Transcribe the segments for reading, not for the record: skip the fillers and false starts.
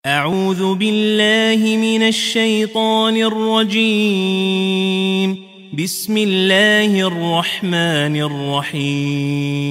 أعوذ بالله من الشيطان الرجيم. بسم الله الرحمن الرحيم.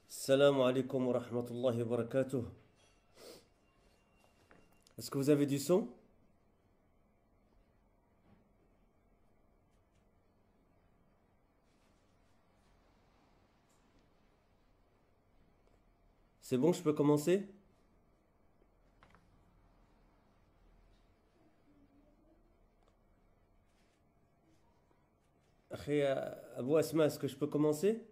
Salam alaikum wa rahmatullahi wa barakatuh. Est-ce que vous avez du son? C'est bon, je peux commencer? Abou Asma, est-ce que je peux commencer?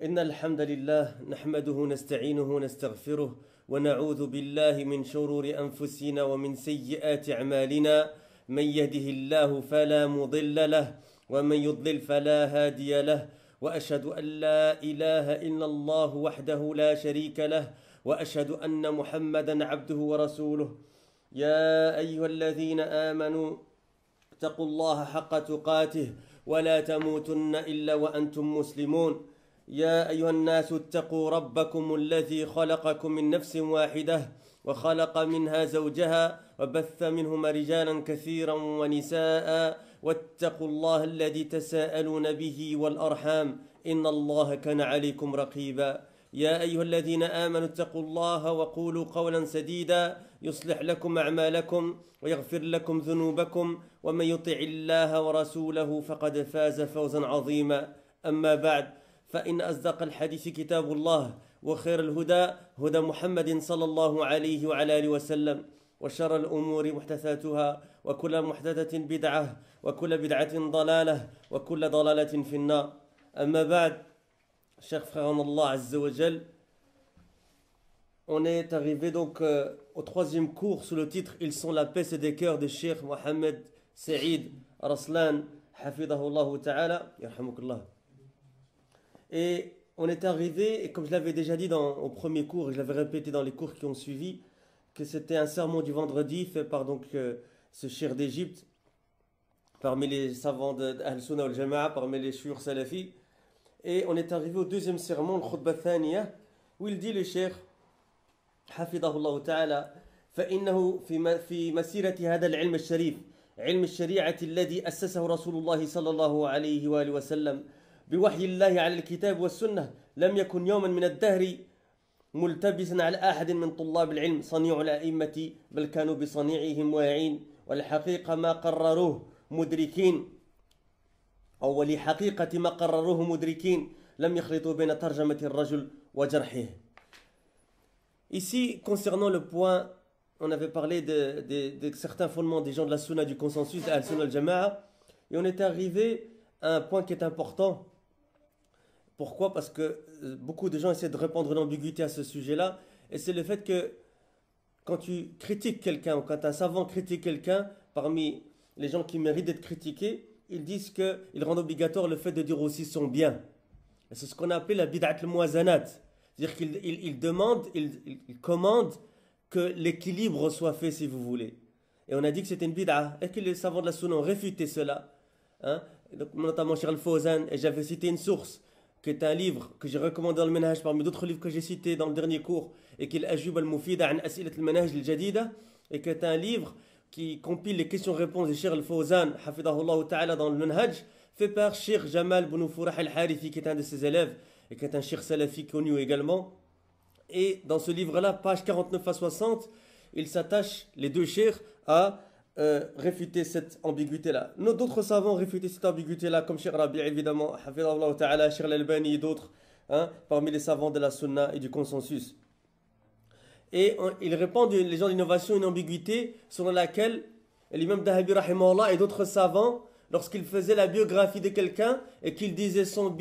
إن الحمد لله نحمده ونستعينه ونستغفره ونعوذ بالله من شرور أنفسنا ومن سيئات أعمالنا من يهده الله فلا مضل له ومن يضلل فلا هادي له وأشهد أن لا إله إلا الله وحده لا شريك له وأشهد أن محمدا عبده ورسوله يا أيها الذين آمنوا اتقوا الله حق تقاته ولا تموتن إلا وأنتم مسلمون يا أيها الناس اتقوا ربكم الذي خلقكم من نفس واحدة وخلق منها زوجها وبث منهما رجالا كثيرا ونساء واتقوا الله الذي تساءلون به والأرحام إن الله كان عليكم رقيبا يا أيها الذين آمنوا اتقوا الله وقولوا قولا سديدا يصلح لكم أعمالكم ويغفر لكم ذنوبكم ومن يطع الله ورسوله فقد فاز فوزا عظيما أما بعد فإن أصدق الحديث كتاب الله وخير الهدى هدى محمد صلى الله عليه وعلى آله وسلم وشر الأمور محدثاتها وكل محدثة بدعة وكل بدعة ضلالة وكل ضلالة في النار أما بعد chers frères en Allah Azza wa Jal, on est arrivé donc au troisième cours sous le titre Ils sont la paix des cœurs de Cheikh Mohamed Saïd Raslan Hafidahullah Ta'ala Yarhamukallah. Et on est arrivé, et comme je l'avais déjà dit au premier cours, et je l'avais répété dans les cours qui ont suivi, que c'était un sermon du vendredi fait par donc ce cheikh d'Égypte, parmi les savants d'Ahl-Sunnah wal-Jama'a, parmi les shuyukh salafis. Et on est arrivé au deuxième sermon, le khutbah thaniya, où il dit le cheikh, Hafidahullah Ta'ala, فإنه في مسيرة هذا العلم الشريف علم الشريعة الذي أسسه رسول الله صلى الله عليه وآله وسلم بوحي الله على الكتاب والسنة لم يكن يوما من الدهر ملتبسا على أحد من طلاب العلم صنيع الأئمة بل كانوا بصنيعهم واعين والحقيقة ما قرروه مدركين أو ولحقيقة ما قرروه مدركين لم يخلطوا بين ترجمة الرجل وجرحه. Ici, concernant le point, on avait parlé de certains fondements des gens de la Sunna, du consensus de Al-Sunnah al-Jama'a, et on est arrivé à un point qui est important. Pourquoi? Parce que beaucoup de gens essaient de répandre l'ambiguïté à ce sujet-là, et c'est le fait que quand tu critiques quelqu'un, ou quand un savant critique quelqu'un, parmi les gens qui méritent d'être critiqués, ils disent qu'ils rendent obligatoire le fait de dire aussi son bien. Et c'est ce qu'on a appelé la bid'at al-muwazanat. C'est-à-dire qu'ils demandent, ils commandent que l'équilibre soit fait, si vous voulez. Et on a dit que c'était une bid'a, et que les savants de la Sunna ont réfuté cela. Hein? Donc, notamment Cheikh Al-Fawzan, et j'avais cité une source qui est un livre que j'ai recommandé dans le Manhaj parmi d'autres livres que j'ai cités dans le dernier cours, et qui est l'Ajub al-Mufida an As'ilat al-Manhaj al-Jadida, et qui est un livre qui compile les questions-réponses de Cheikh Al-Fawzan, Hafidahullah Ta'ala, dans le Manhaj, fait par Cheikh Jamal bin Furah al-Harithi, qui est un de ses élèves, et qui est un cheikh salafi connu également. Et dans ce livre-là, page 49 à 60, il s'attache, les deux cheikhs, à réfuter cette ambiguïté-là. D'autres savants ont réfuté cette ambiguïté-là, comme Cheikh Rabi' évidemment, Hafidahullah Ta'ala, Cheikh Al-Albani et d'autres, parmi les savants de la sunna et du consensus. Et ils répandent, les gens d'innovation, une ambiguïté selon laquelle l'imam Dahabi rahimahullah et d'autres savants, lorsqu'ils faisaient la biographie de quelqu'un et qu'ils disaient son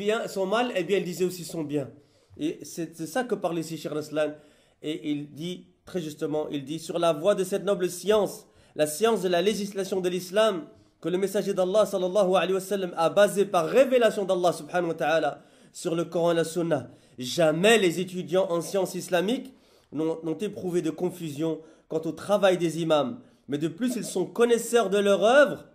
mal, eh bien ils disaient aussi son bien. Et c'est ça que parle ici Cheikh Raslan. Et il dit, très justement, il dit, sur la voie de cette noble science, la science de la législation de l'islam, que le messager d'Allah sallallahu alayhi wa sallam a basé par révélation d'Allah subhanahu wa ta'ala sur le Coran et la Sunna. Jamais les étudiants en sciences islamiques n'ont éprouvé de confusion quant au travail des imams. Mais de plus, ils sont connaisseurs de leur œuvre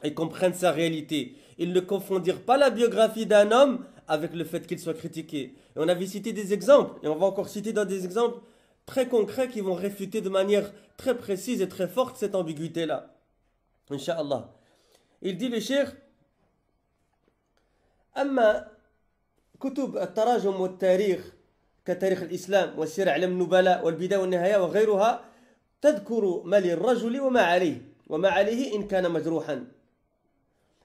et comprennent sa réalité. Ils ne confondirent pas la biographie d'un homme avec le fait qu'il soit critiqué. Et on avait cité des exemples, et on va encore citer dans des exemples très concrets qui vont réfuter de manière très précise et très forte cette ambiguïté-là. Inch'Allah. Il dit le cheikh, أما كتب التراجم والتاريخ كتاريخ الإسلام والسير أعلام النبلاء والبداية والنهاية وغيرها تذكر ما للرجل وما عليه إن كان مجروحا.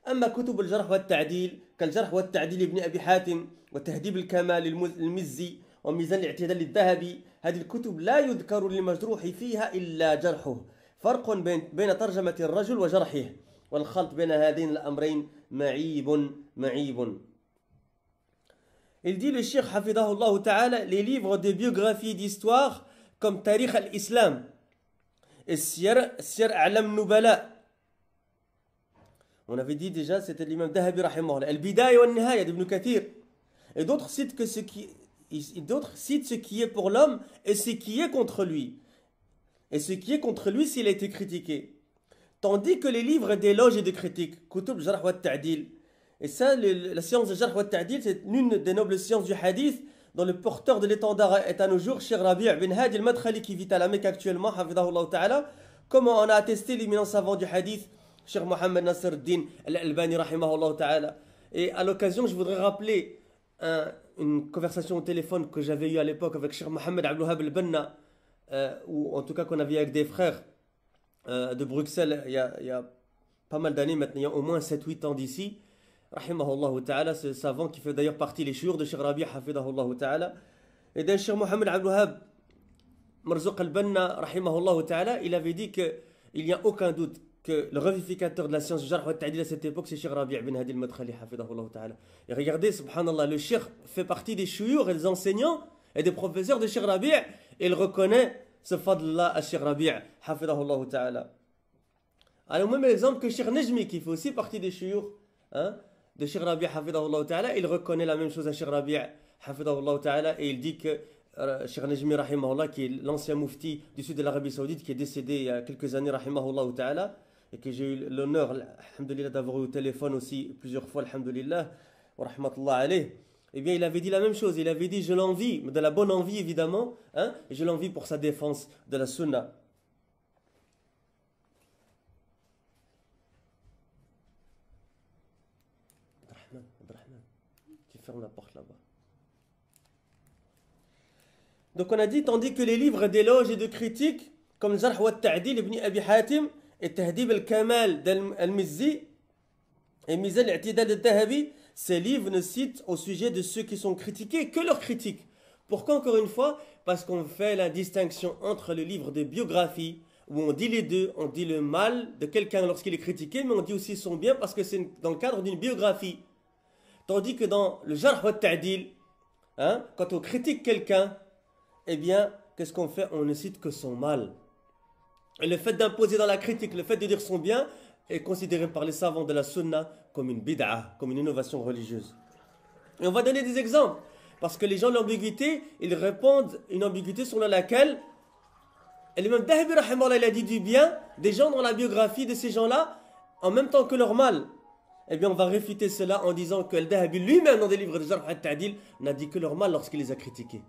أما كتب الجرح والتعديل كالجرح والتعديل لابن أبي حاتم وتهذيب الكمال المزي وميزان الاعتدال الذهبي، هذه الكتب لا يذكر للمجروح فيها إلا جرحه. فرق بين ترجمة الرجل وجرحه، والخلط بين هذين الأمرين معيب. Il dit le cheikh Hafidahullah Ta'ala, les livres de biographie d'histoire comme Tarikh al-Islam et Siyar A'lam Nubala. On avait dit déjà, c'était l'imam Dahabi rahimahullah, Al-Bidaya wa Nihaya d'Ibn Kathir. Et d'autres citent ce qui est pour l'homme et ce qui est contre lui. Et ce qui est contre lui s'il a été critiqué. Tandis que les livres d'éloge et de critique, Kutub Jarh wa Ta'dil, et ça, la science de Jarh wa Ta'dil, c'est l'une des nobles sciences du hadith, dont le porteur de l'étendard est à nos jours Cheikh Rabi' bin Hadi al-Madkhali qui vit à la Mecque actuellement, Hafidahullah Ta'ala, comment on a attesté l'éminent savant du hadith, Cheikh Mohammed Nasr al-Din al-Albani rahimahullah ta'ala. Et à l'occasion, je voudrais rappeler une conversation au téléphone que j'avais eue à l'époque avec Cheikh Mohammed Abdul Wahhab al-Banna, ou en tout cas qu'on avait avec des frères de Bruxelles il y a pas mal d'années maintenant, il y a au moins 7-8 ans d'ici, rahimahullah ta'ala, ce savant qui fait d'ailleurs partie des chouurs de Cheikh Rabi' hafidahullah ta'ala. Et d'un Cheikh Mohammed Abdul Wahhab Marzouk al-Banna rahimahullah ta'ala, il avait dit qu'il n'y a aucun doute que le revivificateur de la science du Jarh wa Ta'dil à cette époque, c'est Cheikh Rabi' bin Hadi al-Madkhali, hafidahullah ta'ala. Et regardez, subhanallah, le Cheikh fait partie des chouyours et des enseignants et des professeurs de Cheikh Rabi', et il reconnaît ce fadl-là à Cheikh Rabi', hafidahullah ta'ala. Alors, même exemple que Cheikh Najmi, qui fait aussi partie des chouyours de Cheikh Rabi', hafidahullah ta'ala, il reconnaît la même chose à Cheikh Rabi', hafidahullah ta'ala, et il dit que Cheikh Najmi, rahimahullah, qui est l'ancien moufti du sud de l'Arabie Saoudite, qui est décédé il y a quelques années, rahimahullah ta'ala, et que j'ai eu l'honneur, alhamdoulilah, d'avoir eu au téléphone aussi plusieurs fois, alhamdoulilah, wa rahmatullah alayh, eh bien il avait dit la même chose, il avait dit je l'envie, de la bonne envie évidemment, et je l'envie pour sa défense de la sunna. Abdrahman, tu fermes la porte là-bas. Donc on a dit, tandis que les livres d'éloge et de critique, comme Jarh wa Ta'dil ibn Abi Hatim, et Tahdib al-Kamal al-Mizzi et Mizan al-I'tidal al-Dhahabi, ces livres ne citent au sujet de ceux qui sont critiqués que leurs critiques. Pourquoi encore une fois? Parce qu'on fait la distinction entre le livre de biographie, où on dit les deux, on dit le mal de quelqu'un lorsqu'il est critiqué, mais on dit aussi son bien parce que c'est dans le cadre d'une biographie. Tandis que dans le Jarh wa Ta'dil, quand on critique quelqu'un, eh bien, qu'est-ce qu'on fait? On ne cite que son mal. Et le fait d'imposer dans la critique, le fait de dire son bien, est considéré par les savants de la sunna comme une bid'a, comme une innovation religieuse. Et on va donner des exemples. Parce que les gens de l'ambiguïté, ils répondent une ambiguïté selon laquelle l'imam Dahabi rahimahullah, il a dit du bien des gens dans la biographie de ces gens-là, en même temps que leur mal. Eh bien, on va réfuter cela en disant que Al-Dahabi lui-même, dans des livres de Jarh wa Ta'dil, n'a dit que leur mal lorsqu'il les a critiqués.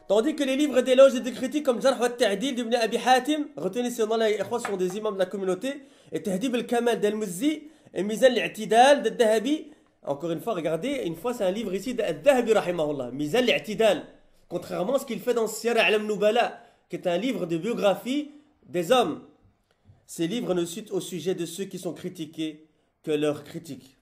Tandis que les livres d'éloges et de critiques comme Jarh wa Ta'dil d'Ibn Abi Hatim, retenez ces noms-là, les sont des imams de la communauté, et Tahdib al-Kamal d'Al-Muzzi, et Mizan al-I'tidal d'Al-Dhahabi, Encore une fois, regardez, une fois c'est un livre ici d'Al-Dhahabi rahimahullah, Mizan al-i'tidal. Contrairement à ce qu'il fait dans Siyar A'lam Nubala, qui est un livre de biographie des hommes. Ces livres ne citent au sujet de ceux qui sont critiqués que leurs critiques.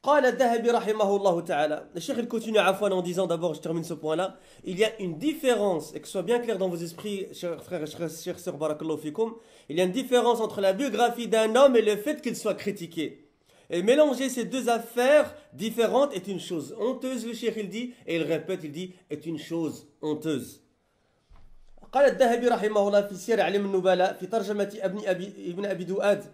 قال الذهبي رحمه الله تعالى. Le cheikh il continue en disant, d'abord je termine ce point là, il y a une différence, et que ce soit bien clair dans vos esprits, chers frères et chers sœurs, barakallahu fikum, il y a une différence entre la biographie d'un homme et le fait qu'il soit critiqué. Et mélanger ces deux affaires différentes est une chose honteuse, le cheikh il dit, et il répète, il dit, est une chose honteuse. قال الذهبي رحمه الله في سير أعلام النبلاء في ترجمة ابن أبي دؤاد.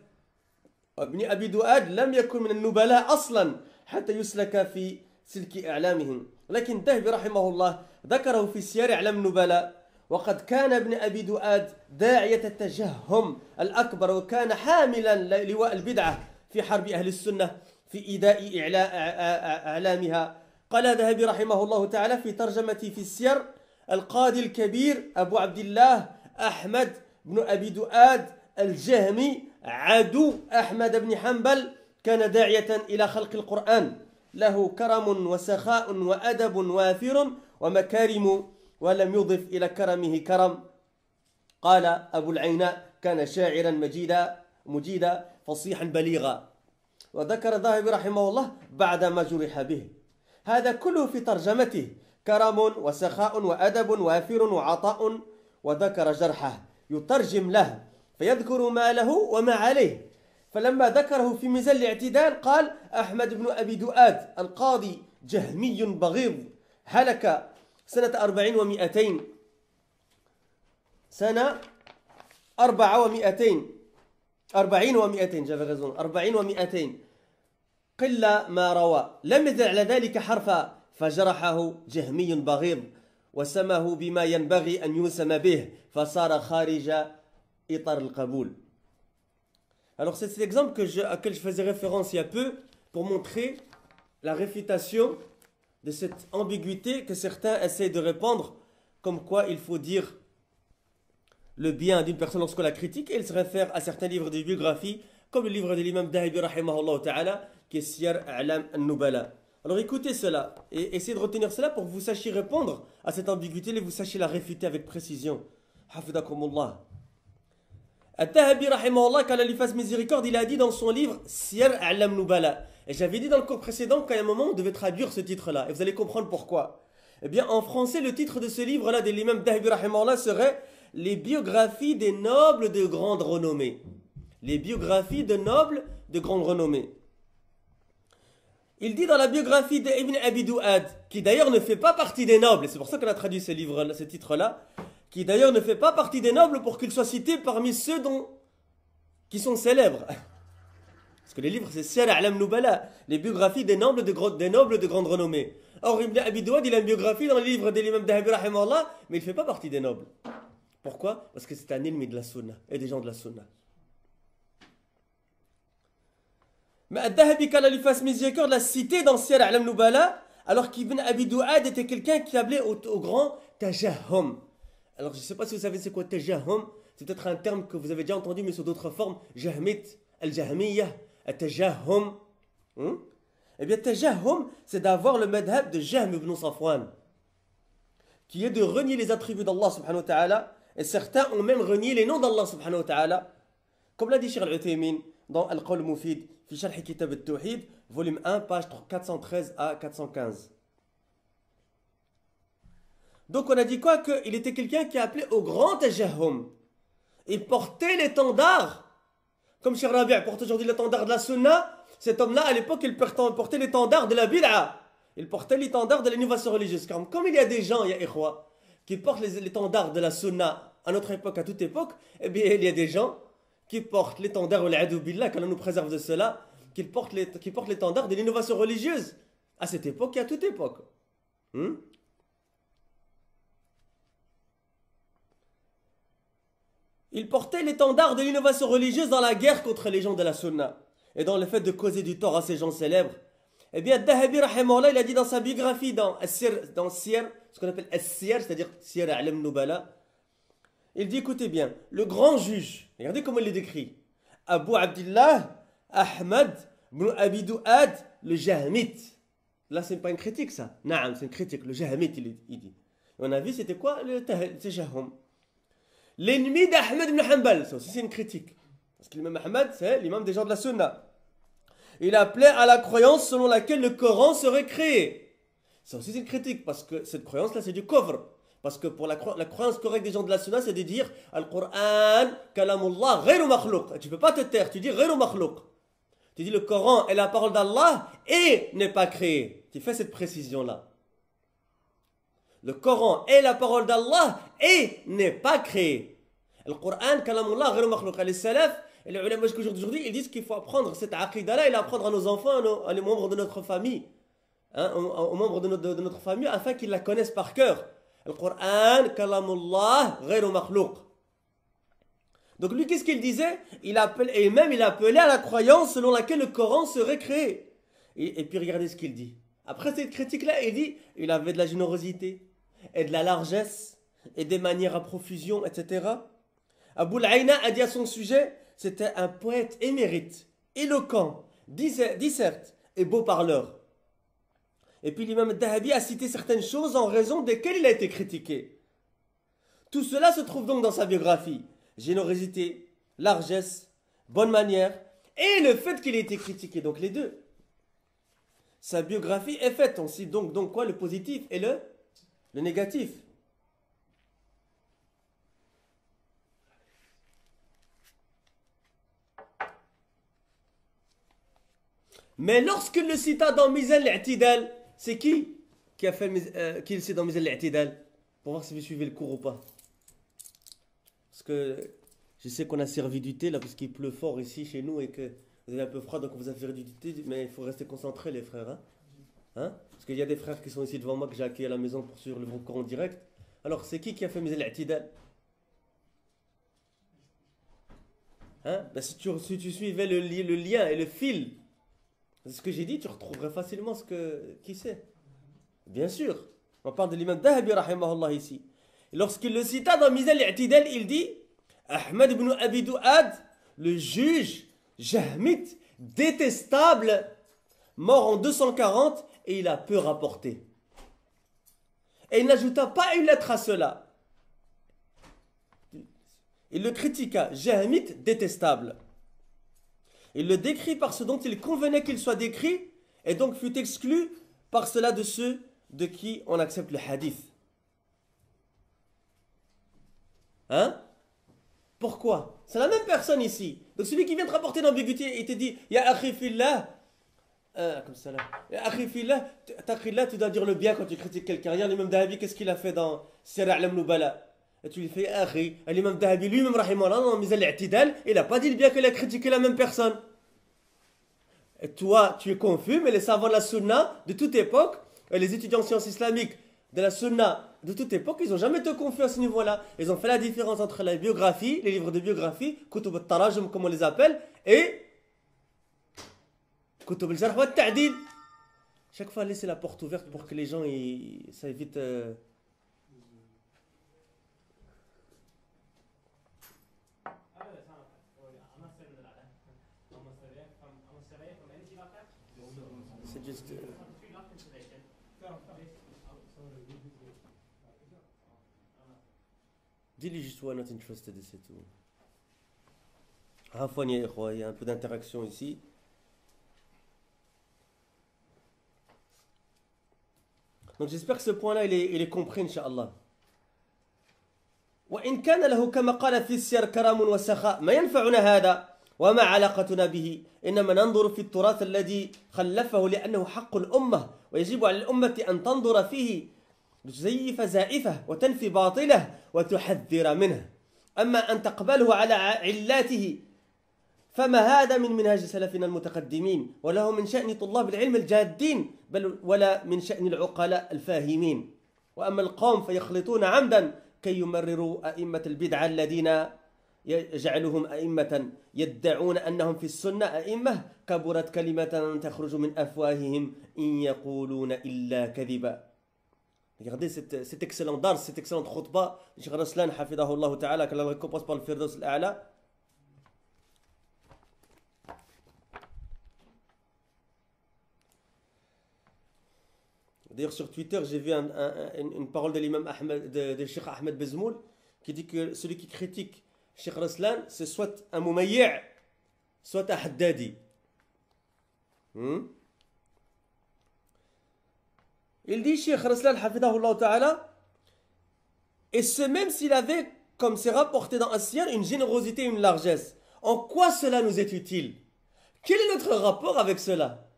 ابن أبي دؤاد لم يكن من النبلاء أصلا حتى يسلك في سلك أعلامهم، لكن الذهبي رحمه الله ذكره في سير أعلام النبلاء. وقد كان ابن أبي دؤاد داعية التجهم الأكبر، وكان حاملا لواء البدعة في حرب أهل السنة في إيذاء أعلامها. قال الذهبي رحمه الله تعالى في ترجمتي في السير: القاضي الكبير أبو عبد الله أحمد بن أبي دؤاد الجهمي عدو أحمد بن حنبل كان داعية إلى خلق القرآن، له كرم وسخاء وأدب وافر ومكارم، ولم يضف إلى كرمه كرم. قال أبو العيناء: كان شاعرا مجيدا فصيحا بليغا. وذكر الذهبي رحمه الله بعدما جرح به. هذا كله في ترجمته: كرم وسخاء وأدب وافر وعطاء. وذكر جرحه يترجم له فيذكر ما له وما عليه. فلما ذكره في ميزان الاعتدال قال: أحمد بن أبي دؤاد القاضي جهمي بغيض هلك سنة 40 و200، سنة 40 و200 j'avais raison 40 و200 قل ما روى، لم يزل على ذلك حرفا، فجرحه جهمي بغيض وسمه بما ينبغي أن يسم به، فصار خارج إطار القبول. Alors c'est cet exemple auquel je faisais référence il y a peu pour montrer la réfutation de cette ambiguïté que certains essayent de répandre, comme quoi il faut dire le bien d'une personne lorsqu'on la critique, et il se réfère à certains livres de biographie, comme le livre de l'imam Dhahabi rahimahullah ta'ala, qui est Siyar A'lam al-Nubala. Alors écoutez cela, et essayez de retenir cela pour que vous sachiez répondre à cette ambiguïté et vous sachiez la réfuter avec précision. Hafidakumullah. Al-Dhahabi rahimahullah, qu'Allah lui fasse miséricorde, il a dit dans son livre Siyar A'lam Nubala. Et j'avais dit dans le cours précédent qu'à un moment on devait traduire ce titre-là, et vous allez comprendre pourquoi. Eh bien en français, le titre de ce livre-là de l'imam Dhahabi rahimahullah serait Les biographies des nobles de grande renommée. Les biographies de nobles de grande renommée. Il dit dans la biographie d'Ibn Abi Du'ad, qui d'ailleurs ne fait pas partie des nobles, et c'est pour ça qu'on a traduit ce livre, ce titre-là, qui d'ailleurs ne fait pas partie des nobles pour qu'il soit cité parmi ceux qui sont célèbres. Parce que les livres, c'est Siyar A'lam Nubala, les biographies des nobles de grande renommée. Or, Ibn Abi Du'ad, il a une biographie dans le livre de l'imam Dhahabi rahimahullah, mais il ne fait pas partie des nobles. Pourquoi? Parce que c'est un ennemi de la sunna, et des gens de la sunna. Mais Al-Dhahabi, qu'Allah lui fasse miséricorde, l'a cité dans Siyar A'lam Nubala, alors qu'Ibn Abi Du'ad était quelqu'un qui appelait au grand tajahhum. Alors je ne sais pas si vous savez c'est quoi tajahhum, c'est peut-être un terme que vous avez déjà entendu, mais sous d'autres formes, Jahmit, Al-Jahmiyah, Al-Tajahhum. Eh bien, tajahhum, c'est d'avoir le madhab de Jahm ibn Safwan, qui est de renier les attributs d'Allah subhanahu wa ta'ala, et certains ont même renié les noms d'Allah subhanahu wa ta'ala, comme l'a dit Cheikh Al-Uthaymin dans Al-Qawl Mufid, fi Sharh Kitab Al-Tawhid, volume 1, page 413 à 415. Donc on a dit quoi? Qu'il était quelqu'un qui appelait au grand tajahhum. Il portait l'étendard, comme Cheikh Rabi' porte aujourd'hui l'étendard de la sunna. Cet homme-là, à l'époque, il portait l'étendard de la bid'a. Il portait l'étendard de l'innovation religieuse. Comme il y a des gens, il y a ikhwa, qui portent l'étendard de la sunna à notre époque, à toute époque, eh bien il y a des gens qui portent l'étendard, al-a'udhu billah, qu'Allah nous préserve de cela, qui portent l'étendard de l'innovation religieuse à cette époque et à toute époque. Il portait l'étendard de l'innovation religieuse dans la guerre contre les gens de la sunna et dans le fait de causer du tort à ces gens célèbres. Eh bien, Dhahabi rahimahullah, il a dit dans sa biographie, dans Siyar, ce qu'on appelle Siyar, c'est-à-dire Siyar A'lam Nubala, il dit, écoutez bien, le grand juge, regardez comment il le décrit, Abu Abdillah Ahmad ibn Abi Du'ad le Jahmite. Là, c'est pas une critique, ça. Naam, c'est une critique. Le Jahmite, il dit. Et on a vu, c'était quoi le Tajahum. L'ennemi d'Ahmed ibn Hanbal, ça aussi, c'est une critique. Parce que l'imam Ahmad, c'est l'imam des gens de la Sunna. Il appelait à la croyance selon laquelle le Coran serait créé. Ça aussi, c'est une critique. Parce que cette croyance-là, c'est du coffre. Parce que pour la croyance correcte des gens de la Sunna, c'est de dire Al-Qur'an, kalamullah, ghayru makhlouq. Tu ne peux pas te taire, tu dis ghayru makhlouq. Tu dis le Coran est la parole d'Allah et n'est pas créé. Tu fais cette précision-là. Le Coran est la parole d'Allah et n'est pas créé. Le Coran, kalamullah, ghayru makhlouq. Les salafs et les ulama d'aujourd'hui, ils disent qu'il faut apprendre cette aqidah-là et l'apprendre à nos enfants, à les membres de notre famille. Hein, aux membres de notre famille, afin qu'ils la connaissent par cœur. Le Coran, kalamullah, ghayru makhlouq. Donc lui, qu'est-ce qu'il disait? Il appelait à la croyance selon laquelle le Coran serait créé. Et puis regardez ce qu'il dit. Après cette critique-là, il dit, il avait de la générosité, et de la largesse, et des manières à profusion, etc. Abu al-Aina a dit à son sujet, c'était un poète émérite, éloquent, disserte et beau parleur. Et puis l'imam Dahabi a cité certaines choses en raison desquelles il a été critiqué. Tout cela se trouve donc dans sa biographie. Générosité, largesse, bonne manière et le fait qu'il ait été critiqué. Donc les deux. Sa biographie est faite. On cite donc quoi? Le positif et le négatif. Mais lorsqu'il le cita dans Mizan al-I'tidal, c'est qui a fait qui le cite dans Mizan al-I'tidal? Pour voir si vous suivez le cours ou pas. Parce que je sais qu'on a servi du thé là parce qu'il pleut fort ici chez nous et que vous avez un peu froid donc on vous a servi du thé, mais il faut rester concentré les frères. Hein? Parce qu'il y a des frères qui sont ici devant moi que j'ai accueillis à la maison pour suivre le cours en direct. Alors c'est qui a fait Mizan al-I'tidal? Hein? Ben, si tu suivais le lien et le fil, c'est ce que j'ai dit, tu retrouverais facilement qui c'est. Bien sûr. On parle de l'imam Dahabi rahimahullah ici. Et lorsqu'il le cita dans Mizan al-I'tidal, il dit Ahmad ibn Abi Du'ad, le juge jahmite, détestable, mort en 240 et il a peu rapporté. Et il n'ajouta pas une lettre à cela. Il le critiqua, jahmite détestable. Il le décrit par ce dont il convenait qu'il soit décrit et donc fut exclu par cela de ceux de qui on accepte le hadith. Hein? Pourquoi? C'est la même personne ici. Donc celui qui vient te rapporter l'ambiguïté, il te dit Ya akhi fillah, comme ça là. Ya akhi fillah, tu dois dire le bien quand tu critiques quelqu'un. Regarde l'imam Dahabi, qu'est-ce qu'il a fait dans Sir A'lam Nubala? Et tu lui fais Ya akhi. L'imam Dahabi lui-même, rahimahullah, dans Mizan al-I'tidal, il n'a pas dit le bien qu'il a critiqué la même personne. Et toi, tu es confus, mais les savants de la Sunna de toute époque, les étudiants en sciences islamiques de la Sunna de toute époque, ils n'ont jamais été confus à ce niveau-là. Ils ont fait la différence entre la biographie, les livres de biographie, Kutub al-Tarajum comme on les appelle, et Kutub al-Jarh wa al-Ta'dil. Chaque fois, laissez la porte ouverte pour que les gens, ça évite... C'est juste... Dis-lui juste why not interested et c'est tout. Il y a un peu d'interaction ici. Donc j'espère que ce point-là il est compris Inch'Allah. وإن كان له كما قال في السير كرم وسخاء ما ينفعنا هذا وما علاقتنا به إنما ننظر في التراث الذي خلفه لأنه حق الأمة ويجب على الأمة أن تنظر فيه لتزيف زائفه وتنفي باطله وتحذر منه أما أن تقبله على علاته فما هذا من منهاج سلفنا المتقدمين وله من شأن طلاب العلم الجادين بل ولا من شأن العقلاء الفاهمين وأما القوم فيخلطون عمدا كي يمرروا أئمة البدعة الذين يجعلهم أئمة يدعون أنهم في السنة أئمة كبرت كلمة تخرج من أفواههم إن يقولون إلا كذبا. Regardez cet excellent dars, cette excellente khutbah, Cheikh Raslan, hafidahullah ta'ala, que l'on récompense par le Firdaus al-A'la. D'ailleurs, sur Twitter, j'ai vu une parole de l'imam Ahmed, de Cheikh Ahmed Bezmoul, qui dit que celui qui critique Cheikh Raslan, c'est soit un Mumayyi', soit un Haddadi. Il dit, Cheikh Raslan, hafidahullah ta'ala, et ce même s'il avait, comme c'est rapporté dans As-Siyar, une générosité et une largesse. En quoi cela nous est utile? Quel est notre rapport avec cela?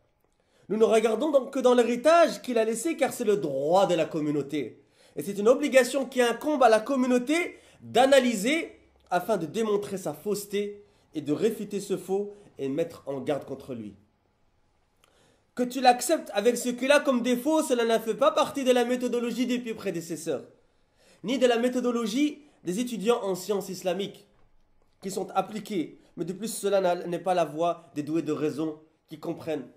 Nous ne regardons donc que dans l'héritage qu'il a laissé, car c'est le droit de la communauté. Et c'est une obligation qui incombe à la communauté d'analyser afin de démontrer sa fausseté et de réfuter ce faux et mettre en garde contre lui. Que tu l'acceptes avec ce qu'il a comme défaut, cela ne fait pas partie de la méthodologie des pieux prédécesseurs, ni de la méthodologie des étudiants en sciences islamiques qui sont appliqués. Mais de plus, cela n'est pas la voie des doués de raison qui comprennent.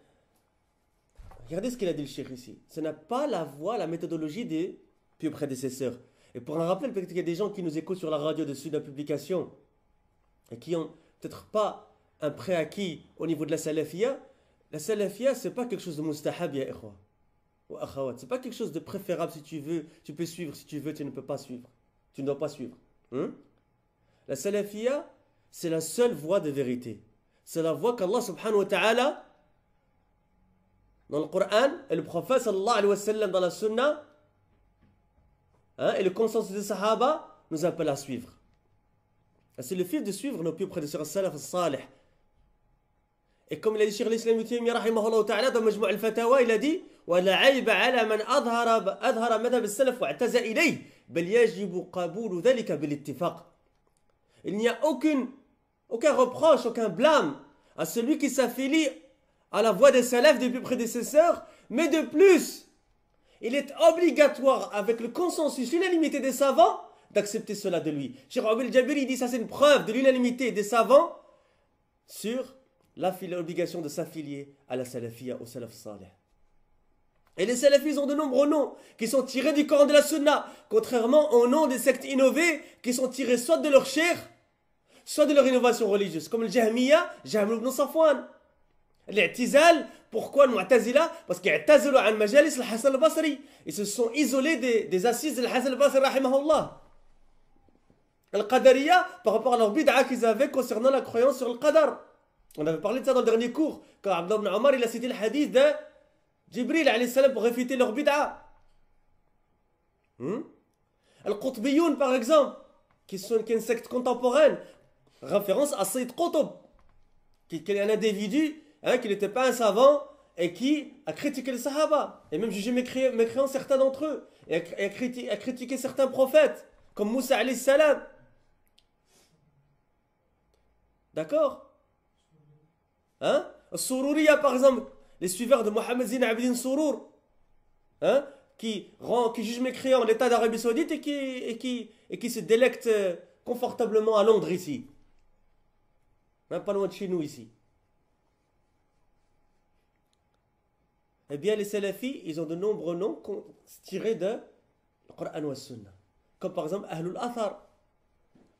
Regardez ce qu'il a dit le cheikh ici. Ce n'est pas la voie, la méthodologie des pieux prédécesseurs. Et pour un rappel, peut-être qu'il y a des gens qui nous écoutent sur la radio de Sud la publication et qui n'ont peut-être pas un préacquis au niveau de la salafia. La salafia, ce n'est pas quelque chose de mustahab, ya ikhwa. Ou akhawat. Ce n'est pas quelque chose de préférable si tu veux. Tu peux suivre, si tu veux, tu ne peux pas suivre. Tu ne dois pas suivre. La salafia, c'est la seule voie de vérité. C'est la voie qu'Allah subhanahu wa ta'ala, dans le Coran, et le prophète sallallahu alayhi wa sallam dans la sunna, et le consensus des sahaba nous appelle à suivre. C'est le fait de suivre nos pieux prédécesseurs salaf salih. Et comme il a dit Cheikh l'Islam Ibn Taymiyyah rahimahullah ta'ala dans Majmu' al-Fatawa, il a dit وَلَا عَيْبَ عَلَى مَنْ أَظْهَرَ مَذْهَبَ السَّلَفِ وَاعْتَزَ إِلَيْهِ بَلْ يَجِبُ قَبُولُ ذَلِكَ بِالِاتِّفَاقِ. Il n'y a aucun reproche, aucun blâme à celui qui s'affilie à la voie des salafs, des plus prédécesseurs, mais de plus, il est obligatoire, avec le consensus, l'unanimité des savants, d'accepter cela de lui. Cheikh Abdel Jabiri dit ça, c'est une preuve de l'unanimité des savants sur l'obligation de s'affilier à la salafia, au salaf salih. Et les salafis ont de nombreux noms qui sont tirés du Coran de la Sunna, contrairement aux noms des sectes innovées qui sont tirés soit de leur chair, soit de leur innovation religieuse, comme le Jahmiya, Jahm ibn Safwan. L'I'tizal, pourquoi le Mu'tazila? Parce qu'ils i'tazalu an majalis al-Hasan al-Basri. Ils se sont isolés des assises de al-Hasan al-Basri, rahimahullah. Al-Qadariya, par rapport à leur bid'a qu'ils avaient concernant la croyance sur le Qadar. On avait parlé de ça dans le dernier cours, quand Abdullah ibn Omar il a cité le hadith de Jibril alayhi salam pour réfuter leur bid'a. Al-Qutbiyoun, par exemple, qui est une secte contemporaine, référence à Sayyid Qutb, qui est un individu qui n'était pas un savant et qui a critiqué les Sahaba, et même jugé mécréants certains d'entre eux, et a critiqué certains prophètes, comme Moussa alayhi salam. D'accord? Sururiya, par exemple, les suiveurs de Mohamed Zine Abidin Surur, qui jugent mécréants l'État d'Arabie Saoudite et qui se délectent confortablement à Londres ici. Pas loin de chez nous ici. Eh bien, les salafis, ils ont de nombreux noms tirés de le Coran ou la Sunna. Comme par exemple Ahlul Athar,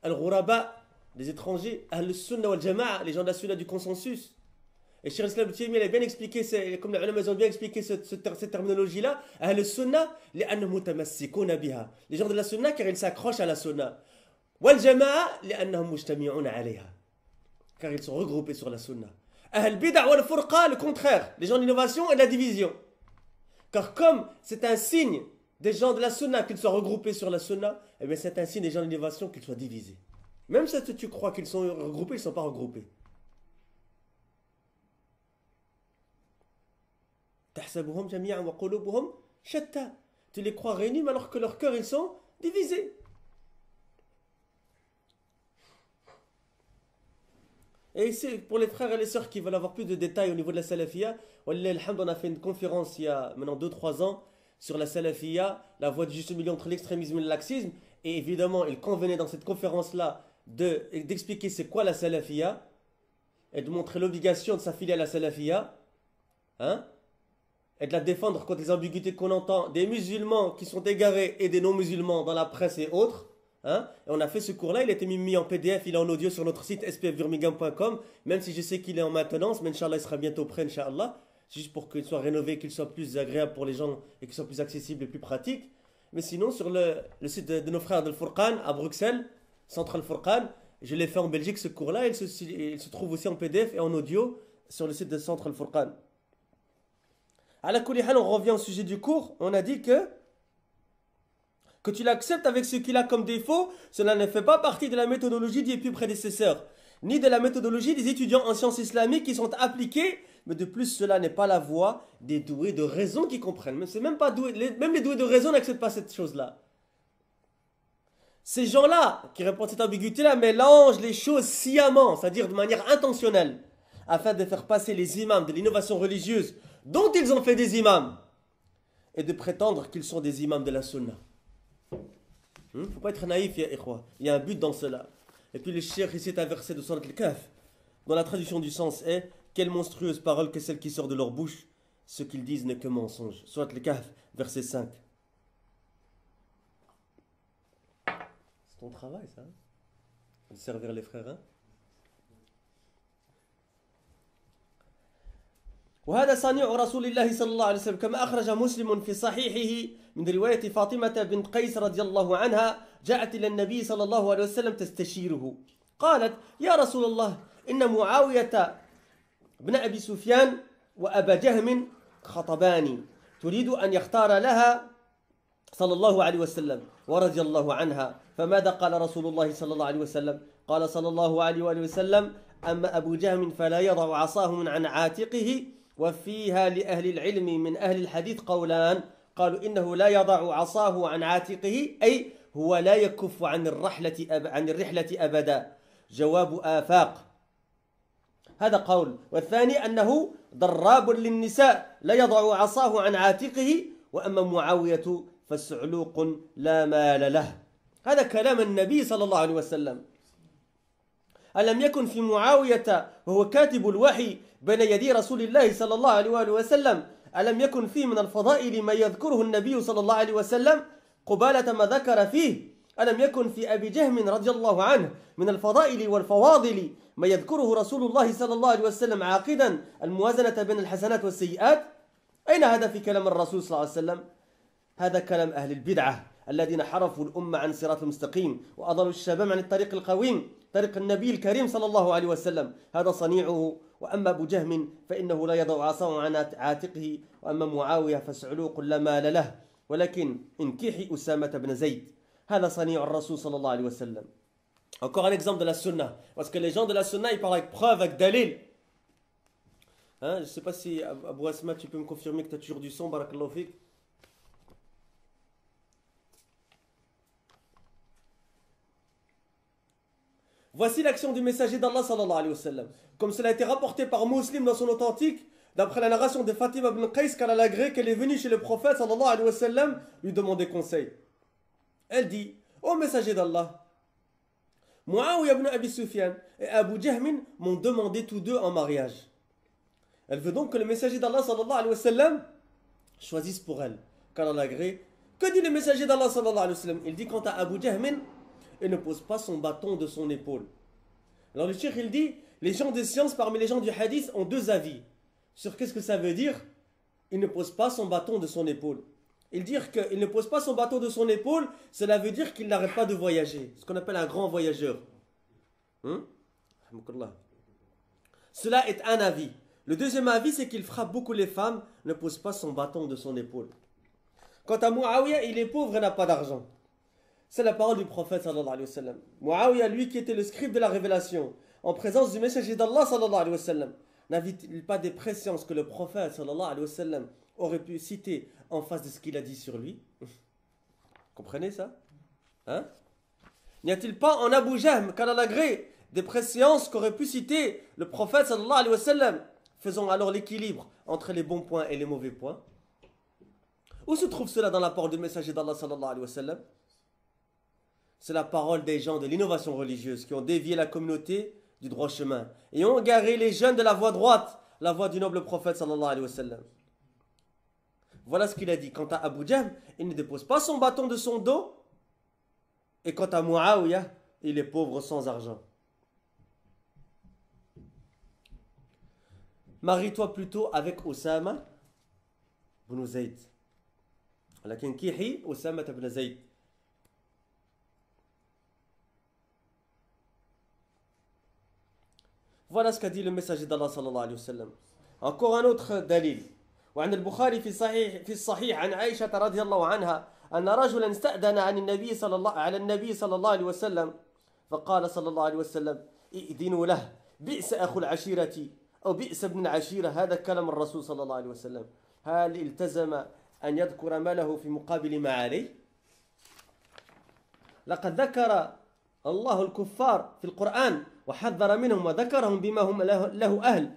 Al-Ghuraba, les étrangers, Ahlul Sunna wal Jama'a, les gens de la Sunna du consensus. Et Cheikh l'Islam Ibn Taymiyyah a bien expliqué, comme les ulama ont bien expliqué cette terminologie-là, Ahlul Sunna, les gens de la Sunna, car ils s'accrochent à la Sunna. Wal Jama'a, car ils sont regroupés sur la Sunna. Ahl bid'a wal furqa, le contraire, les gens de l'innovation et de la division. Car comme c'est un signe des gens de la Sunna qu'ils soient regroupés sur la Sunna, eh bien c'est un signe des gens de l'innovation qu'ils soient divisés. Même si tu crois qu'ils sont regroupés, ils ne sont pas regroupés. Tahsabuhum jami'an wa qulubuhum shatta. Tu les crois réunis alors que leurs cœurs ils sont divisés. Et ici, pour les frères et les sœurs qui veulent avoir plus de détails au niveau de la salafia, on a fait une conférence il y a maintenant 2-3 ans sur la salafia, la voie du juste milieu entre l'extrémisme et le laxisme. Et évidemment, il convenait dans cette conférence-là d'expliquer c'est quoi la salafia et de montrer l'obligation de s'affilier à la salafia, et de la défendre contre les ambiguïtés qu'on entend des musulmans qui sont égarés et des non-musulmans dans la presse et autres. Et on a fait ce cours-là, il a été mis en PDF, il est en audio sur notre site spfbirmingham.com, même si je sais qu'il est en maintenance, mais Inch'Allah il sera bientôt prêt, Inch'Allah. C'est juste pour qu'il soit rénové, qu'il soit plus agréable pour les gens et qu'il soit plus accessible et plus pratique. Mais sinon, sur le site de nos frères de Furqan à Bruxelles, Central Furqan, je l'ai fait en Belgique ce cours-là. Il se trouve aussi en PDF et en audio sur le site de Central Furqan. À la Kulihal, on revient au sujet du cours. On a dit que tu l'acceptes avec ce qu'il a comme défaut, cela ne fait pas partie de la méthodologie des plus prédécesseurs, ni de la méthodologie des étudiants en sciences islamiques qui sont appliqués, mais de plus cela n'est pas la voie des doués de raison qui comprennent. Mais c'est même pas même les doués de raison n'acceptent pas cette chose-là. Ces gens-là qui répondent à cette ambiguïté-là mélangent les choses sciemment, c'est-à-dire de manière intentionnelle, afin de faire passer les imams de l'innovation religieuse dont ils ont fait des imams et de prétendre qu'ils sont des imams de la sunna. Il ne faut pas être naïf, il y a un but dans cela. Et puis le cheikh ici est un verset de Surat al-Kahf, dont la traduction du sens est « Quelle monstrueuse parole que celle qui sort de leur bouche, ce qu'ils disent n'est que mensonge ». Surat al-Kahf, verset 5. C'est ton travail, ça, de servir les frères, hein? وهذا صنيع رسول الله صلى الله عليه وسلم كما أخرج مسلم في صحيحه من رواية فاطمة بنت قيس رضي الله عنها جاءت إلى النبي صلى الله عليه وسلم تستشيره قالت يا رسول الله إن معاوية بن أبي سفيان وأبا جهم خطباني تريد أن يختار لها صلى الله عليه وسلم ورضي الله عنها فماذا قال رسول الله صلى الله عليه وسلم قال صلى الله عليه وآله وسلم أما أبو جهم فلا يضع عصاه من عن عاتقه وفيها لأهل العلم من أهل الحديث قولان قالوا إنه لا يضع عصاه عن عاتقه أي هو لا يكف عن الرحلة أبدا جواب آفاق هذا قول والثاني أنه ضراب للنساء لا يضع عصاه عن عاتقه وأما معاوية فالسعلوق لا مال له هذا كلام النبي صلى الله عليه وسلم ألم يكن في معاوية وهو كاتب الوحي بين يدي رسول الله صلى الله عليه وآله وسلم ألم يكن فيه من الفضائل ما يذكره النبي صلى الله عليه وسلم قبالة ما ذكر فيه ألم يكن في أبي جهم رضي الله عنه من الفضائل والفواضل ما يذكره رسول الله صلى الله عليه وسلم عاقدا الموازنة بين الحسنات والسيئات أين هذا في كلام الرسول صلى الله عليه وسلم هذا كلام أهل البدعة الذين حرفوا الأمة عن صراط المستقيم وأضلوا الشباب عن الطريق القويم طريق النبي الكريم صلى الله عليه وسلم هذا صنيعه وأما أبو جهم فإنه لا يضع عصاه عن عاتقه وأما معاوية فسعلوق لا مال له ولكن انكحي أسامة بن زيد هذا صنيع الرسول صلى الله عليه وسلم. Encore un exemple de la sunna, parce que les gens de la sunna ils parlent avec preuve, avec dalil. Hein, je ne sais pas si Abou Asma tu peux me confirmer que tu as toujours du son, barakallahu fik. Voici l'action du messager d'Allah sallallahu alayhi wa sallam. Comme cela a été rapporté par Muslim dans son authentique, d'après la narration de Fatima ibn Qais, car elle a agré qu'elle est venue chez le prophète sallallahu alayhi wa sallam lui demander conseil. Elle dit, ô messager d'Allah, Muawiyah ibn Abi Sufyan et Abu Jahmin m'ont demandé tous deux en mariage. Elle veut donc que le messager d'Allah sallallahu alayhi wa sallam choisisse pour elle, car elle a agré. Que dit le messager d'Allah sallallahu alayhi wa sallam? Il dit quant à Abu Jahmin, et ne pose pas son bâton de son épaule. Alors le cheikh il dit, les gens de science parmi les gens du hadith ont deux avis sur qu'est-ce que ça veut dire, il ne pose pas son bâton de son épaule. Il dit qu'il ne pose pas son bâton de son épaule, cela veut dire qu'il n'arrête pas de voyager, ce qu'on appelle un grand voyageur. Cela est un avis. Le deuxième avis c'est qu'il frappe beaucoup les femmes, ne pose pas son bâton de son épaule. Quant à Muawiyah, il est pauvre et n'a pas d'argent. C'est la parole du prophète sallallahu alayhi wa sallam. Muawiyah, lui qui était le scribe de la révélation, en présence du messager d'Allah sallallahu alayhi wa sallam, n'avait-il pas des présciences que le prophète sallallahu alayhi wa sallam aurait pu citer en face de ce qu'il a dit sur lui? Comprenez ça? Hein? N'y a-t-il pas en Abu Jahm, qu'à l'agré, des présciences qu'aurait pu citer le prophète sallallahu alayhi wa sallam? Faisons alors l'équilibre entre les bons points et les mauvais points. Où se trouve cela dans la parole du messager d'Allah sallallahu alayhi wa sallam? C'est la parole des gens de l'innovation religieuse qui ont dévié la communauté du droit chemin et ont égaré les jeunes de la voie droite, la voie du noble prophète sallallahu alayhi wa sallam. Voilà ce qu'il a dit. Quant à Abu Jahm, il ne dépose pas son bâton de son dos. Et quant à Muawiyah, il est pauvre sans argent. marie-toi plutôt avec Osama ibn Zayd. لكن كيحي أسامة بن زيد. Voilà ce qu'a dit le messager d'Allah sallallahu alayhi wa sallam. Encore un autre dalil. وعن البخاري في الصحيح عن عائشة رضي الله عنها أن رجلا استأذن عن النبي على النبي صلى الله عليه وسلم فقال صلى الله عليه وسلم ائذنوا له بئس أخو العشيرة أو بئس ابن العشيرة. هذا كلام الرسول صلى الله عليه وسلم. هل التزم أن يذكر ما له في مقابل ما عليه؟ لقد ذكر الله الكفار في القرآن وحذر منهم وذكرهم بما هم له أهل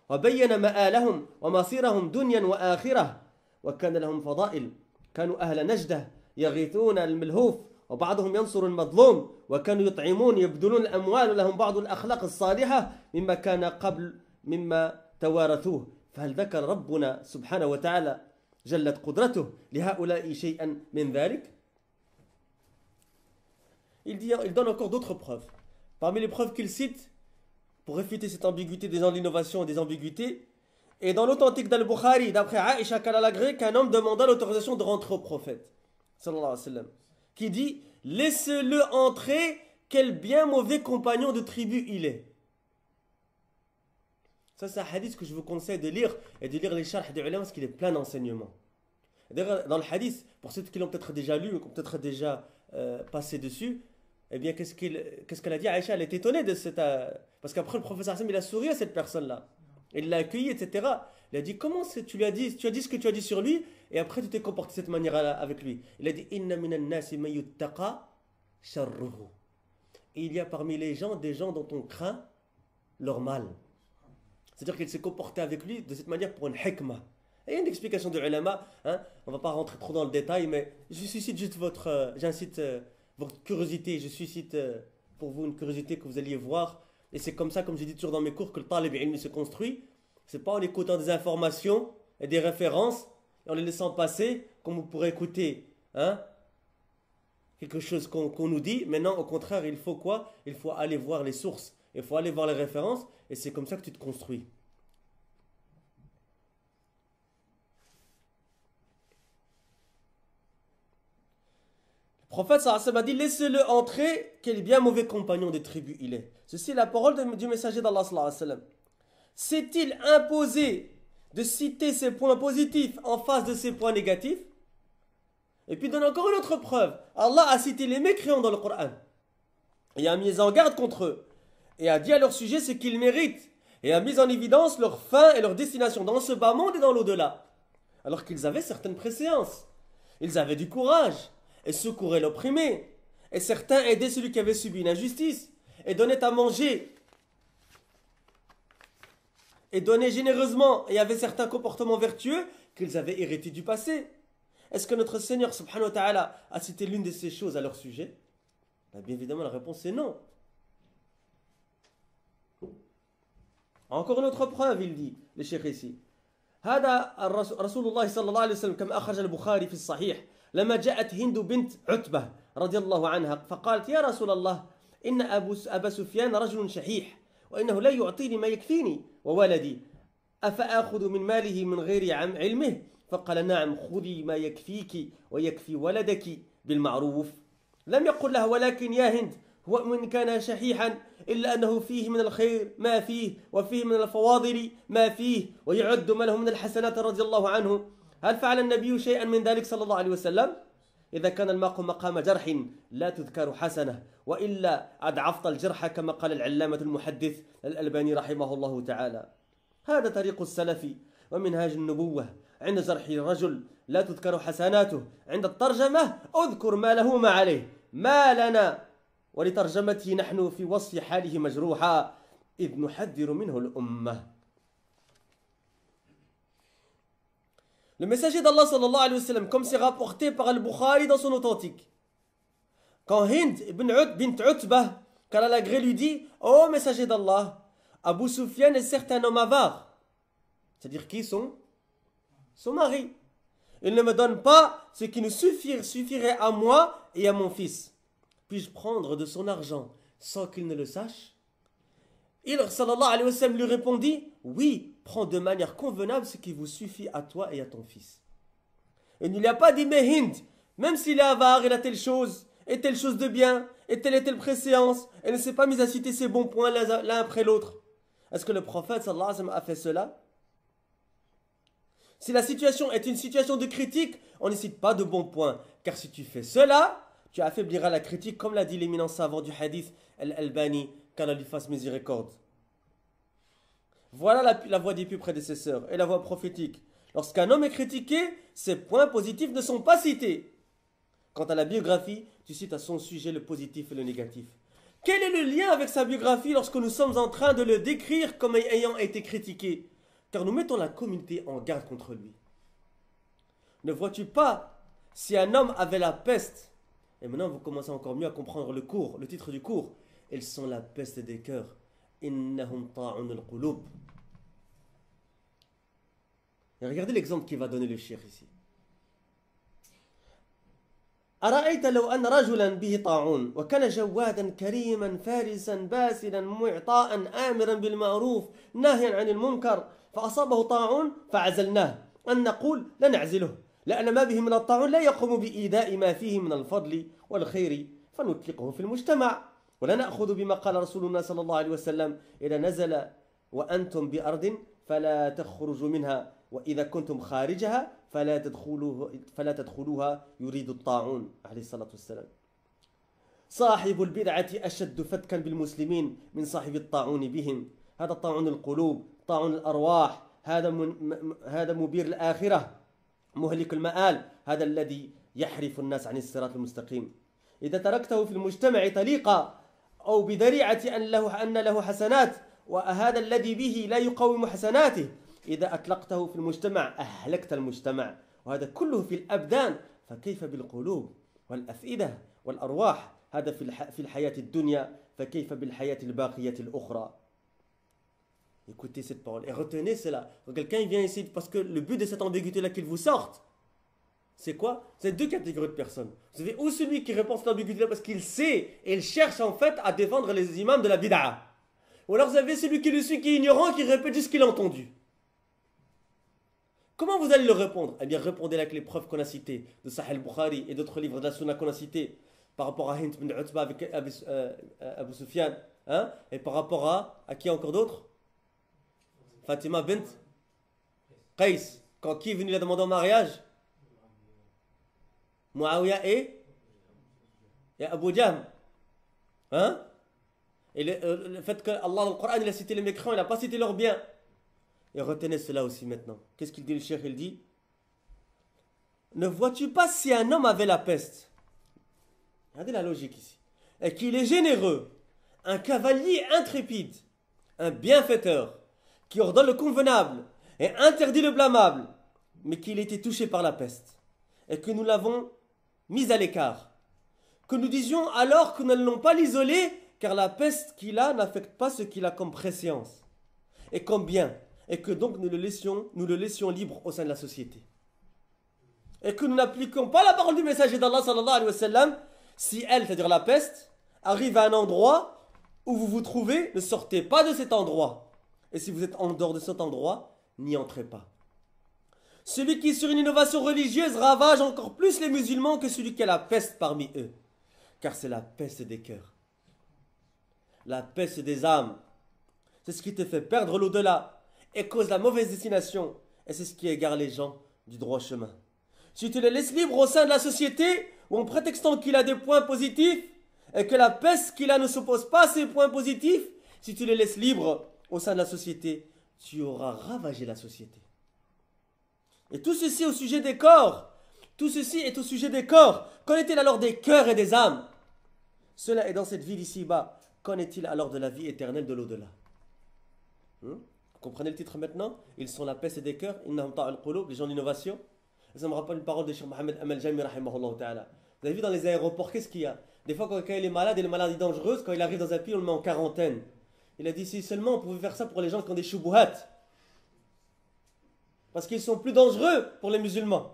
وبين مآلهم ومصيرهم دنيا وآخرة وكان لهم فضائل. كانوا أهل نجدة يغيثون الملهوف وبعضهم ينصر المظلوم وكانوا يطعمون يبذلون الأموال ولهم بعض الأخلاق الصالحة مما كان قبل مما توارثوه. فهل ذكر ربنا سبحانه وتعالى جلت قدرته لهؤلاء شيئا من ذلك؟ Il donne encore d'autres preuves. Parmi les preuves qu'il cite pour réfuter cette ambiguïté des l'innovation et des ambiguïtés, et dans l'authentique d'Al-Bukhari, d'après Aïcha qu'elle a agréé, qu'un homme demanda l'autorisation de rentrer au prophète, sallallahu alayhi wa sallam, qui dit « Laissez-le entrer, quel bien mauvais compagnon de tribu il est ». Ça, c'est un hadith que je vous conseille de lire et de lire les charhs des ulama parce qu'il est plein d'enseignements. D'ailleurs, dans le hadith, pour ceux qui l'ont peut-être déjà lu ou qui ont peut-être déjà passé dessus, eh bien, qu'est-ce qu'elle a dit Aïcha, elle est étonnée de cette... parce qu'après, le professeur Hassan, il a souri à cette personne-là. Il l'a accueilli, etc. Il a dit, comment tu as dit ce que tu as dit sur lui, et après tu t'es comporté de cette manière-là avec lui. Il a dit, Inna minan nasi man yuttaqa sharruhu. Et il y a parmi les gens des gens dont on craint leur mal. C'est-à-dire qu'il s'est comporté avec lui de cette manière pour une hikmah. Et il y a une explication de ulama, hein, on ne va pas rentrer trop dans le détail, mais je suscite juste j'incite votre curiosité, je suscite pour vous une curiosité que vous alliez voir. Et c'est comme ça, comme je dis toujours dans mes cours, que le talib ilmi se construit. C'est pas en écoutant des informations et des références et en les laissant passer, comme vous pourrez écouter hein, quelque chose qu'on nous dit. Mais non, au contraire, il faut quoi? Il faut aller voir les sources, il faut aller voir les références, et c'est comme ça que tu te construis. Le prophète sallallahu alayhi wa sallam a dit, laissez-le entrer, quel bien mauvais compagnon des tribus il est. Ceci est la parole du messager d'Allah sallallahu alayhi wa sallam. S'est-il imposé de citer ses points positifs en face de ses points négatifs? Et puis donne encore une autre preuve. Allah a cité les mécréants dans le Coran et a mis en garde contre eux et a dit à leur sujet ce qu'ils méritent et a mis en évidence leur fin et leur destination dans ce bas monde et dans l'au-delà, alors qu'ils avaient certaines préséances. Ils avaient du courage et secouraient l'opprimé, et certains aidaient celui qui avait subi une injustice et donnaient à manger et donnaient généreusement et avaient certains comportements vertueux qu'ils avaient hérités du passé. Est-ce que notre Seigneur subhanahu wa ta'ala a cité l'une de ces choses à leur sujet? Bien évidemment, la réponse est non. Encore une autre preuve, il dit, le cheikh ici. هذا رسول الله صلى الله عليه وسلم كما أخرج البخاري في الصحيح لما جاءت هند بنت عتبة رضي الله عنها فقالت يا رسول الله إن أبا سفيان رجل شحيح وإنه لا يعطيني ما يكفيني وولدي أفأخذ من ماله من غير علمه؟ فقال نعم خذي ما يكفيك ويكفي ولدك بالمعروف. لم يقل لها ولكن يا هند هو من كان شحيحا إلا أنه فيه من الخير ما فيه وفيه من الفواضل ما فيه ويعد ما له من الحسنات رضي الله عنه. هل فعل النبي شيئا من ذلك صلى الله عليه وسلم؟ إذا كان الماء مقام جرح لا تذكر حسنة وإلا أضعفت الجرح كما قال العلامة المحدث الألباني رحمه الله تعالى. هذا طريق السلف ومنهاج النبوة. عند جرح الرجل لا تذكر حسناته، عند الترجمة أذكر ما له ما عليه، ما لنا ولترجمته نحن في وصف حاله مجروحا إذ نحذر منه الأمة. Le messager d'Allah sallallahu alayhi wa sallam, comme c'est rapporté par Al-Bukhari dans son authentique, quand Hind bint Utbah, quand elle a gré lui dit, ô messager d'Allah, Abu Sufyan est certes un homme avare, c'est-à-dire qui son mari. Il ne me donne pas ce qui nous suffirait à moi et à mon fils. Puis-je prendre de son argent sans qu'il ne le sache? Il sallallahu alayhi wa sallam lui répondit, oui, prends de manière convenable ce qui vous suffit à toi et à ton fils. Il ne lui a pas dit, mais Hind, même s'il est avare, il a telle chose, et telle chose de bien, et telle préséance, elle ne s'est pas mise à citer ses bons points l'un après l'autre. Est-ce que le prophète sallallahu alayhi wa sallam a fait cela? Si la situation est une situation de critique, on ne cite pas de bons points. Car si tu fais cela, tu affaibliras la critique, comme l'a dit l'éminent savant du hadith, Al-Albani, qu'Allah lui fasse miséricorde. Voilà la voie des plus prédécesseurs et la voie prophétique. Lorsqu'un homme est critiqué, ses points positifs ne sont pas cités. Quant à la biographie, tu cites à son sujet le positif et le négatif. Quel est le lien avec sa biographie lorsque nous sommes en train de le décrire comme ayant été critiqué? Car nous mettons la communauté en garde contre lui. Ne vois-tu pas, si un homme avait la peste, et maintenant vous commencez encore mieux à comprendre le titre du cours, ils sont la peste des cœurs. Innahum ta'un al-qulub. Et regardez l'exemple qu'il va donner le cheikh ici. أرأيت لو أن رجلا به طاعون وكان جوادا كريما فارسا باسلا معطاء آمرا بالمعروف ناهيا عن المنكر فأصابه طاعون فعزلناه أن نقول لا نعزله لأن ما به من الطاعون لا يقوم بإيداء ما فيه من الفضل والخير فنطلقه في المجتمع ولا نأخذ بما قال رسولنا صلى الله عليه وسلم إذا نزل وأنتم بأرض فلا تخرجوا منها وإذا كنتم خارجها فلا تدخلوها يريد الطاعون عليه الصلاة والسلام. صاحب البدعة أشد فتكا بالمسلمين من صاحب الطاعون بهم. هذا طاعون القلوب، طاعون الأرواح، هذا مبير الآخرة، مهلك المآل، هذا الذي يحرف الناس عن الصراط المستقيم. إذا تركته في المجتمع طليقا أو بذريعة أن له حسنات وهذا الذي به لا يقوم حسناته، إذا أطلقته في المجتمع أهلكت المجتمع، وهذا كله في الأبدان، فكيف بالقلوب والأفئدة والأرواح؟ هذا في الحياة الدنيا، فكيف بالحياة الباقية الأخرى؟ Écoutez cette parole et retenez cela. Quand quelqu'un vient ici, parce que le but de cette ambiguïté-là qu'il vous sorte, c'est quoi? C'est deux catégories de personnes. Vous avez ou celui qui répond à cette ambiguïté-là parce qu'il sait et il cherche en fait à défendre les imams de la bid'a. Ou alors vous avez celui qui le suit, qui est ignorant, qui répète juste ce qu'il a entendu. Comment vous allez le répondre? Eh bien, répondez avec les preuves qu'on a citées de Sahih al-Bukhari et d'autres livres de la Sunna qu'on a cités par rapport à Hind bin Utba avec Abu Sufyan, hein? Et par rapport à qui encore d'autres? Fatima bint Qais. Quand qui est venu la demander en mariage? Muawiyah et Abu Jahm. Hein? Et le fait que Allah dans le Coran il a cité les mécréants, il n'a pas cité leurs biens. Et retenez cela aussi maintenant. Qu'est-ce qu'il dit le cheikh? Il dit, ne vois-tu pas si un homme avait la peste? Regardez la logique ici. Et qu'il est généreux, un cavalier intrépide, un bienfaiteur, qui ordonne le convenable et interdit le blâmable, mais qu'il était touché par la peste, et que nous l'avons mis à l'écart. Que nous disions alors que nous n'allons pas l'isoler, car la peste qu'il a n'affecte pas ce qu'il a comme préséance et comme bien, et que donc nous le laissions libre au sein de la société. Et que nous n'appliquions pas la parole du messager d'Allah sallallahu alayhi wa sallam, si elle, c'est-à-dire la peste, arrive à un endroit où vous vous trouvez, ne sortez pas de cet endroit. Et si vous êtes en dehors de cet endroit, n'y entrez pas. Celui qui est sur une innovation religieuse ravage encore plus les musulmans que celui qui a la peste parmi eux. Car c'est la peste des cœurs. La peste des âmes. C'est ce qui te fait perdre l'au-delà et cause la mauvaise destination. Et c'est ce qui égare les gens du droit chemin. Si tu les laisses libres au sein de la société, ou en prétextant qu'il a des points positifs, et que la peste qu'il a ne s'oppose pas à ces points positifs, si tu les laisses libres au sein de la société, tu auras ravagé la société. Et tout ceci au sujet des corps. Tout ceci est au sujet des corps. Qu'en est-il alors des cœurs et des âmes? Cela est dans cette vie d'ici-bas. Qu'en est-il alors de la vie éternelle de l'au-delà? Vous comprenez le titre maintenant? Ils sont la peste des cœurs, innahum ta'al qulub, les gens d'innovation. Ça me rappelle une parole de Cheikh Mohamed Amal Jami rahimahullah ta'ala. Vous avez vu dans les aéroports, qu'est-ce qu'il y a? Des fois quand quelqu'un est malade, et les maladies dangereuses, quand il arrive dans un pays, on le met en quarantaine. Il a dit si seulement on pouvait faire ça pour les gens qui ont des shubuhat. Parce qu'ils sont plus dangereux pour les musulmans.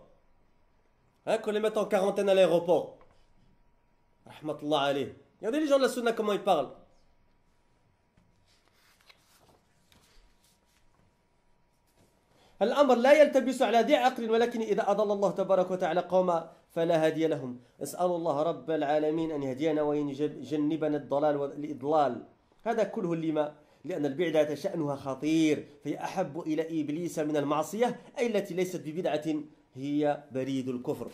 Hein, qu'on les mette en quarantaine à l'aéroport. Rahmatullah alayh. Regardez les gens de la sunna comment ils parlent. الأمر لا يلتبس على ذي عقل، ولكن إذا أضل الله تبارك وتعالى قوما فلا هادي لهم. أسأل الله رب العالمين أن يهدينا ويجنبنا الضلال والإضلال. هذا كله لما؟ لأن البدعة شأنها خطير، فهي أحب إلى إبليس من المعصية، أي التي ليست ببدعة، هي بريد الكفر.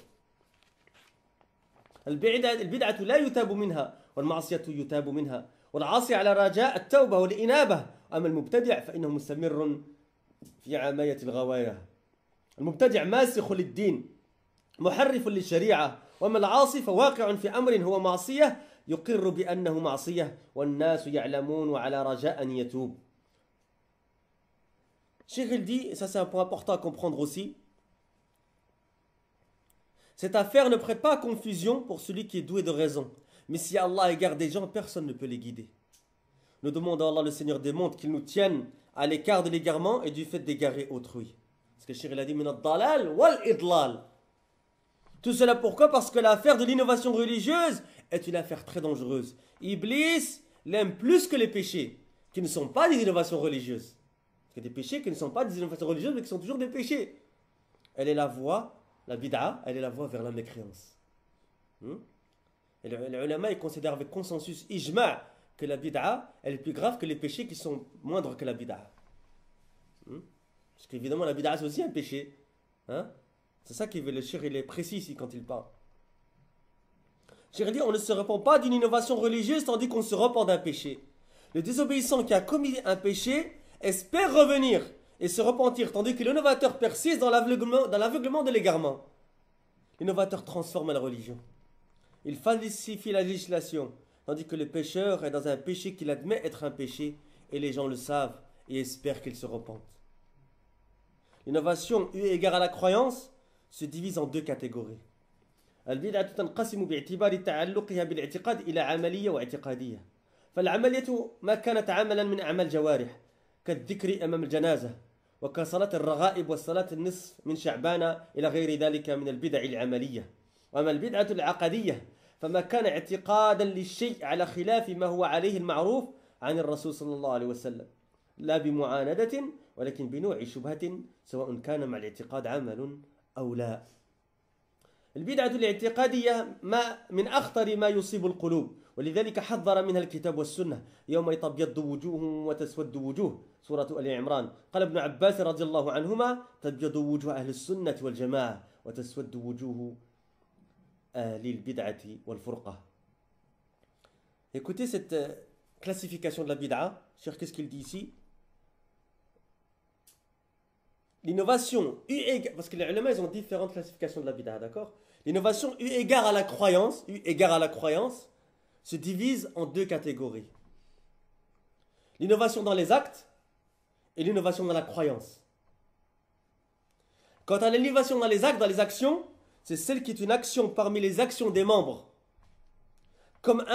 البدعة لا يتاب منها، والمعصية يتاب منها، والعاصي على رجاء التوبة والإنابة. أما المبتدع فإنه مستمر في عماية الغواية. المبتدع ماسخ للدين محرف للشريعة، وأما العاصي فواقع في أمر هو معصية يقر بأنه معصية، والناس يعلمون وعلى رجاء أن يتوب. Cheikh il dit, et ça c'est un point important à comprendre aussi, cette affaire ne prête pas à confusion pour celui qui est doué de raison. Mais si Allah égare des gens, personne ne peut les guider. Nous demandons à Allah, le Seigneur des mondes, qu'il nous tienne à l'écart de l'égarement et du fait d'égarer autrui. Parce que Cheikh il a dit, min ad-dalal wal idlal. Tout cela pourquoi? Parce que l'affaire de l'innovation religieuse est une affaire très dangereuse. Iblis l'aime plus que les péchés, qui ne sont pas des innovations religieuses. Parce qu'il y a des péchés qui ne sont pas des innovations religieuses, mais qui sont toujours des péchés. Elle est la voie, la bid'a, elle est la voie vers la mécréance. Et les ulama, ils considèrent avec consensus, ijma', que la bid'a, elle est plus grave que les péchés qui sont moindres que la bid'a. Parce qu'évidemment, la bid'a, c'est aussi un péché. C'est ça qui veut le cheikh, il est précis ici quand il parle. Cheikh dit, on ne se repent pas d'une innovation religieuse tandis qu'on se repent d'un péché. Le désobéissant qui a commis un péché espère revenir et se repentir, tandis que l'innovateur persiste dans l'aveuglement de l'égarement. L'innovateur transforme la religion. Il falsifie la législation, tandis que le pécheur est dans un péché qu'il admet être un péché, et les gens le savent et espèrent qu'il se repente. L'innovation eu égard à la croyance se divise en deux catégories. البدعة تنقسم باعتبار تعلقها بالاعتقاد إلى عملية واعتقادية. فالعملية ما كانت عملا من أعمال جوارح كالذكر أمام الجنازة وكصلاة الرغائب والصلاة النصف من شعبان إلى غير ذلك من البدع العملية. وأما البدعة العقدية فما كان اعتقادا للشيء على خلاف ما هو عليه المعروف عن الرسول صلى الله عليه وسلم، لا بمعاندة ولكن بنوع شبهة سواء كان مع الاعتقاد عمل أو لا. البدعة الاعتقادية من أخطر ما يصيب القلوب، ولذلك حذر منها الكتاب والسنة. يوم تبيض وجوه وتسود وجوه، سورة آل عمران. قال ابن عباس رضي الله عنهما: تبيض وجوه أهل السنة والجماعة وتسود وجوه أهل البدعة والفرقة. Écoutez cette classification de la bid'a. Cher, qu'est-ce qu'il dit ici? L'innovation eu égard, parce que les ulama ils ont différentes classifications de la bid'a, d'accord? L'innovation eu égard à la croyance, se divise en deux catégories. L'innovation dans les actes et l'innovation dans la croyance. Quant à l'innovation dans les actes, dans les actions, c'est celle qui est une action parmi les actions des membres, comme